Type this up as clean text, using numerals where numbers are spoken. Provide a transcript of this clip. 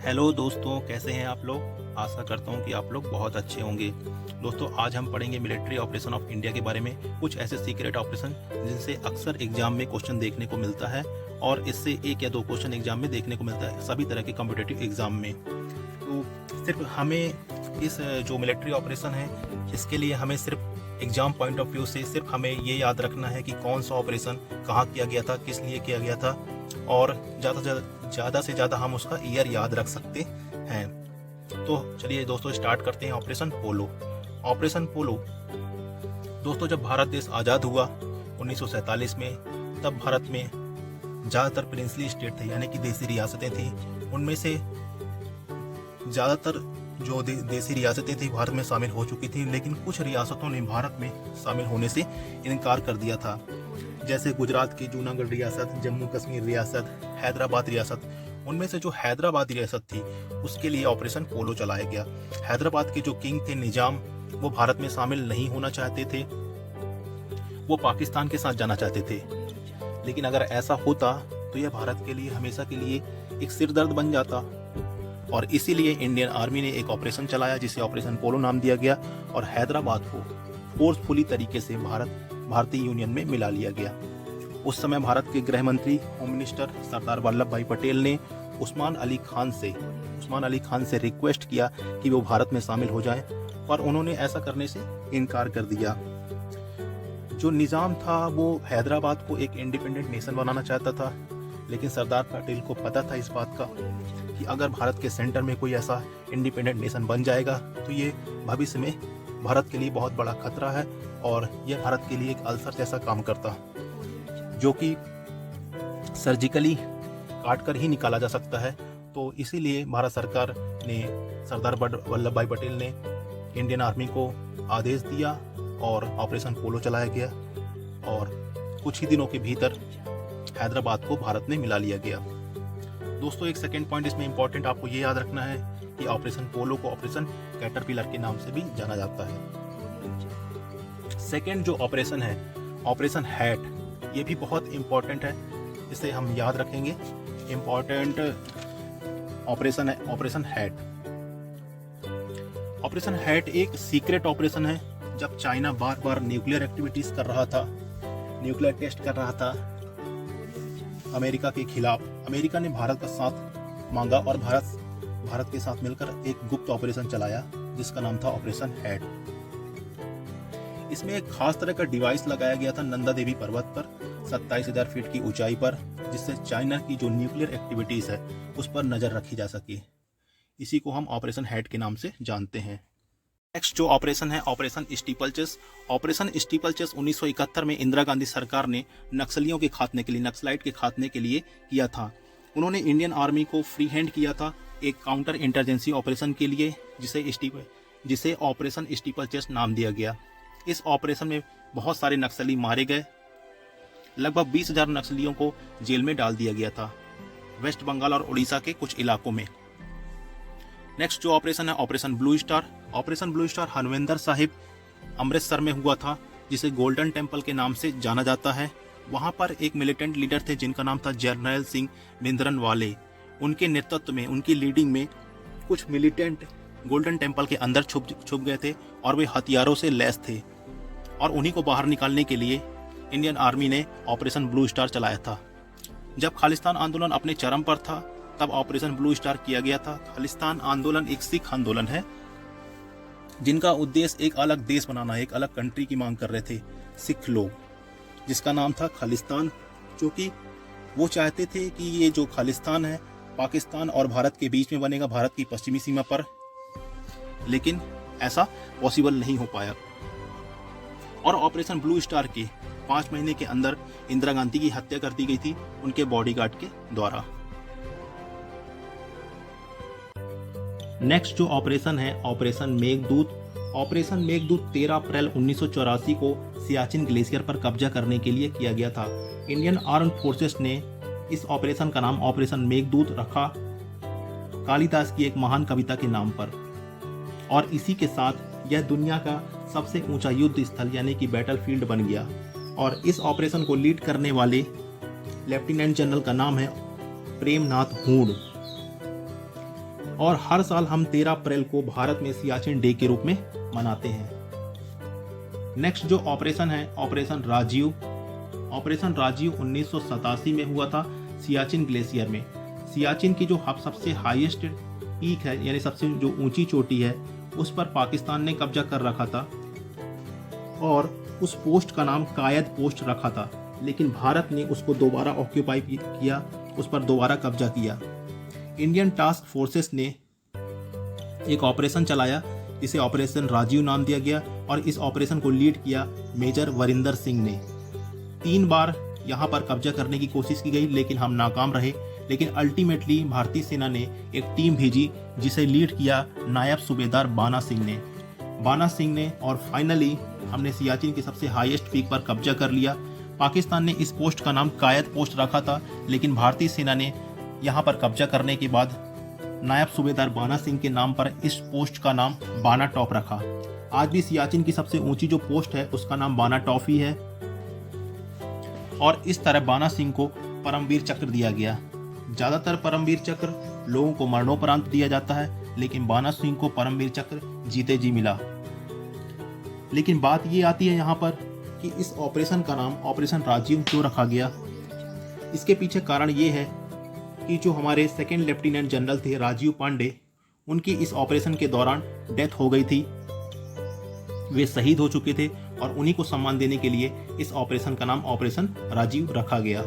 Hello दोस्तों, कैसे हैं आप लोग। आशा करता हूं कि आप लोग बहुत अच्छे होंगे। दोस्तों, आज हम पढ़ेंगे मिलिट्री ऑपरेशन ऑफ इंडिया के बारे में, कुछ ऐसे सीक्रेट ऑपरेशन जिनसे अक्सर एग्जाम में क्वेश्चन देखने को मिलता है और इससे एक या दो क्वेश्चन एग्जाम में देखने को मिलता है सभी तरह के कॉम्पिटिटिव एग्जाम में। तो सिर्फ हमें इस जो मिलिट्री ऑपरेशन है इसके लिए हमें सिर्फ एग्जाम पॉइंट ऑफ व्यू से सिर्फ हमें ये याद रखना है कि कौन सा ऑपरेशन कहाँ किया गया था, किस लिए किया गया था, और ज़्यादा से ज़्यादा हम उसका ईयर याद रख सकते हैं। तो चलिए दोस्तों स्टार्ट करते हैं ऑपरेशन पोलो। ऑपरेशन पोलो दोस्तों, जब भारत देश आज़ाद हुआ 1947 में, तब भारत में ज़्यादातर प्रिंसली स्टेट थे, यानी कि देसी रियासतें थीं। उनमें से ज़्यादातर जो देसी रियासतें थी भारत में शामिल हो चुकी थी, लेकिन कुछ रियासतों ने भारत में शामिल होने से इनकार कर दिया था। जैसे गुजरात की जूनागढ़ रियासत, जम्मू कश्मीर रियासत, हैदराबाद रियासत। उनमें से जो हैदराबाद रियासत थी उसके लिए ऑपरेशन पोलो चलाया गया। हैदराबाद के जो किंग थे निजाम, वो भारत में शामिल नहीं होना चाहते थे, वो पाकिस्तान के साथ जाना चाहते थे। लेकिन अगर ऐसा होता तो यह भारत के लिए हमेशा के लिए एक सिरदर्द बन जाता, और इसीलिए इंडियन आर्मी ने एक ऑपरेशन चलाया जिसे ऑपरेशन पोलो नाम दिया गया, और हैदराबाद को फोर्सफुली तरीके से भारतीय यूनियन में मिला लिया गया। उस समय भारत के गृह मंत्री, होम मिनिस्टर सरदार वल्लभ भाई पटेल ने उस्मान अली खान से रिक्वेस्ट किया कि वो भारत में शामिल हो जाएं, पर उन्होंने ऐसा करने से इनकार कर दिया। जो निज़ाम था वो हैदराबाद को एक इंडिपेंडेंट नेशन बनाना चाहता था, लेकिन सरदार पटेल को पता था इस बात का कि अगर भारत के सेंटर में कोई ऐसा इंडिपेंडेंट नेशन बन जाएगा तो ये भविष्य में भारत के लिए बहुत बड़ा खतरा है, और यह भारत के लिए एक अल्सर जैसा काम करता, जो कि सर्जिकली काट कर ही निकाला जा सकता है। तो इसीलिए भारत सरकार ने, सरदार वल्लभ भाई पटेल ने इंडियन आर्मी को आदेश दिया और ऑपरेशन पोलो चलाया गया, और कुछ ही दिनों के भीतर हैदराबाद को भारत में मिला लिया गया। दोस्तों, एक सेकेंड पॉइंट इसमें इंपॉर्टेंट आपको ये याद रखना है कि ऑपरेशन पोलो को ऑपरेशन कैटरपिलर के नाम से भी जाना जाता है। सेकेंड जो ऑपरेशन है, ऑपरेशन हैट, ये भी बहुत इंपॉर्टेंट है, इसे हम याद रखेंगे। इंपॉर्टेंट ऑपरेशन है ऑपरेशन हैट। ऑपरेशन हैट एक सीक्रेट ऑपरेशन है। जब चाइना बार बार न्यूक्लियर एक्टिविटीज कर रहा था, न्यूक्लियर टेस्ट कर रहा था अमेरिका के खिलाफ, अमेरिका ने भारत का साथ मांगा और भारत के साथ मिलकर एक गुप्त ऑपरेशन चलाया जिसका नाम था ऑपरेशन हैट। इसमें एक खास तरह का डिवाइस लगाया गया था नंदा देवी पर्वत पर 27,000 फीट की ऊंचाई पर, जिससे चाइना की जो न्यूक्लियर एक्टिविटीज है उस पर नजर रखी जा सके। इसी को हम ऑपरेशन हैट के नाम से जानते हैं। नेक्स्ट जो ऑपरेशन है, ऑपरेशन स्टीपलचेस। ऑपरेशन स्टीपलचेस 1971 में इंदिरा गांधी सरकार ने नक्सलियों के खात्मे के लिए, नक्सलाइट के खात्मे के लिए किया था। उन्होंने इंडियन आर्मी को फ्री हैंड किया था एक काउंटर इंटरजेंसी ऑपरेशन के लिए, जिसे ऑपरेशन स्टीपलचेस नाम दिया गया। इस ऑपरेशन में बहुत सारे नक्सली मारे गए। लगभग 20,000 नक्सलियों को जेल में डाल दिया गया था, वेस्ट बंगाल और उड़ीसा के कुछ इलाकों में। नेक्स्ट जो ऑपरेशन है, operation blue star. Operation blue star Harvinder Sahib Amritsar में हुआ था, जिसे गोल्डन टेम्पल के नाम से जाना जाता है। वहां पर एक मिलिटेंट लीडर थे जिनका नाम था जर्नैल सिंह भिंद्रनवाले। उनके नेतृत्व में, उनकी लीडिंग में कुछ मिलिटेंट गोल्डन टेम्पल के अंदर छुप गए थे और वे हथियारों से लैस थे, और उन्हीं को बाहर निकालने के लिए इंडियन आर्मी ने ऑपरेशन ब्लू स्टार चलाया था। जब खालिस्तान आंदोलन अपने चरम पर था तब ऑपरेशन ब्लू स्टार किया गया था। खालिस्तान आंदोलन एक सिख आंदोलन है जिनका उद्देश्य एक अलग देश बनाना, एक अलग कंट्री की मांग कर रहे थे सिख लोग, जिसका नाम था खालिस्तान। क्योंकि वो चाहते थे कि ये जो खालिस्तान है पाकिस्तान और भारत के बीच में बनेगा, भारत की पश्चिमी सीमा पर, लेकिन ऐसा पॉसिबल नहीं हो पाया। और ऑपरेशन ब्लू स्टार के 5 महीने के अंदर इंदिरा गांधी की हत्या कर दी गई थी उनके बॉडीगार्ड के द्वारा। नेक्स्ट जो ऑपरेशन है, ऑपरेशन मेघदूत। ऑपरेशन मेघदूत 13 अप्रैल 1984 को सियाचिन ग्लेशियर पर कब्जा करने के लिए किया गया था। इंडियन आर्म्ड फोर्सेस ने इस ऑपरेशन का नाम ऑपरेशन मेघदूत रखा कालिदास की एक महान कविता के नाम पर, और इसी के साथ यह दुनिया का सबसे ऊंचा युद्ध स्थल यानी कि बैटलफील्ड बन गया। और इस ऑपरेशन को लीड करने वाले लेफ्टिनेंट जनरल का नाम है प्रेमनाथ हुड। और हर साल हम 13 अप्रैल को भारत में सियाचिन डे के रूप में मनाते हैं। नेक्स्ट जो ऑपरेशन है, ऑपरेशन राजीव। ऑपरेशन राजीव 1987 में हुआ था सियाचिन ग्लेशियर में। सियाचिन की जो सबसे हाईएस्ट पीक है, यानी सबसे जो ऊंची चोटी है, उस पर पाकिस्तान ने कब्जा कर रखा था और उस पोस्ट का नाम कायद पोस्ट रखा था, लेकिन भारत ने उसको दोबारा ऑक्यूपाई किया, उस पर दोबारा कब्जा किया। इंडियन टास्क फोर्सेस ने एक ऑपरेशन चलाया जिसे ऑपरेशन राजीव नाम दिया गया और इस ऑपरेशन को लीड किया मेजर वरिंदर सिंह ने। 3 बार यहाँ पर कब्जा करने की कोशिश की गई, लेकिन हम नाकाम रहे। लेकिन अल्टीमेटली भारतीय सेना ने एक टीम भेजी जिसे लीड किया नायब सूबेदार बाना सिंह ने और फाइनली हमने सियाचिन की सबसे हाईएस्ट पीक पर कब्जा कर लिया। पाकिस्तान ने इस पोस्ट का नाम कायद पोस्ट रखा था, लेकिन भारतीय सेना ने यहाँ पर कब्जा करने के बाद नायब सूबेदार बाना सिंह के नाम पर इस पोस्ट का नाम बाना टॉप रखा। आज भी सियाचिन की सबसे ऊंची जो पोस्ट है उसका नाम बाना टॉप ही है और इस तरह बाना सिंह को परमवीर चक्र दिया गया। ज़्यादातर परमवीर चक्र लोगों को मरणोपरांत दिया जाता है, लेकिन बाना सिंह को परमवीर चक्र जीते जी मिला। लेकिन बात ये आती है यहाँ पर कि इस ऑपरेशन का नाम ऑपरेशन राजीव क्यों रखा गया। इसके पीछे कारण ये है कि जो हमारे सेकंड लेफ्टिनेंट जनरल थे राजीव पांडे, उनकी इस ऑपरेशन के दौरान डेथ हो गई थी। वे शहीद हो चुके थे और उन्हीं को सम्मान देने के लिए इस ऑपरेशन का नाम ऑपरेशन राजीव रखा गया।